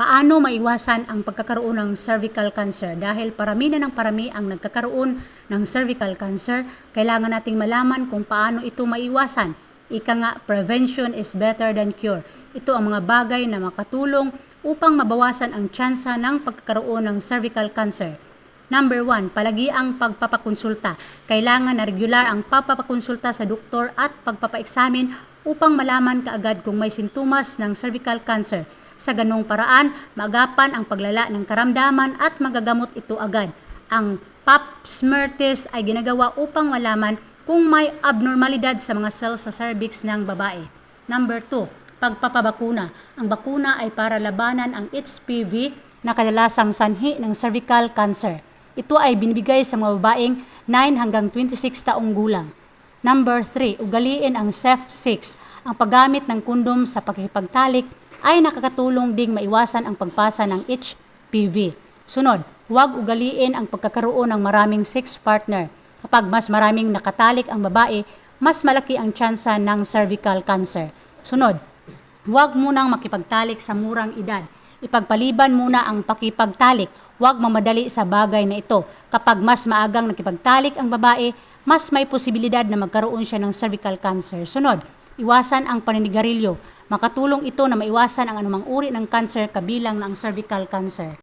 Paano maiwasan ang pagkakaroon ng cervical cancer? Dahil parami na ng parami ang nagkakaroon ng cervical cancer, kailangan nating malaman kung paano ito maiwasan. Ika nga, prevention is better than cure. Ito ang mga bagay na makatulong upang mabawasan ang tsansa ng pagkakaroon ng cervical cancer. Number 1, palagi ang pagpapakonsulta. Kailangan na regular ang papapakonsulta sa doktor at pagpapaeksamin upang malaman kaagad kung may sintomas ng cervical cancer. Sa ganung paraan, maagapan ang paglala ng karamdaman at magagamot ito agad. Ang pap smear test ay ginagawa upang malaman kung may abnormalidad sa mga cells sa cervix ng babae. Number 2, pagpapabakuna. Ang bakuna ay para labanan ang HPV na kadalasang sanhi ng cervical cancer. Ito ay binibigay sa mga babaeng 9 hanggang 26 taong gulang. Number 3, ugaliin ang SEF6. Ang paggamit ng kondom sa pakikipagtalik ay nakakatulong ding maiwasan ang pagpasa ng HPV. Sunod, huwag ugaliin ang pagkakaroon ng maraming sex partner. Kapag mas maraming nakatalik ang babae, mas malaki ang tsansa ng cervical cancer. Sunod, huwag munang makipagtalik sa murang edad. Ipagpaliban muna ang pakipagtalik. Huwag mamadali sa bagay na ito. Kapag mas maagang nakipagtalik ang babae, mas may posibilidad na magkaroon siya ng cervical cancer. Sunod, iwasan ang paninigarilyo. Makatulong ito na maiwasan ang anumang uri ng cancer kabilang ng cervical cancer.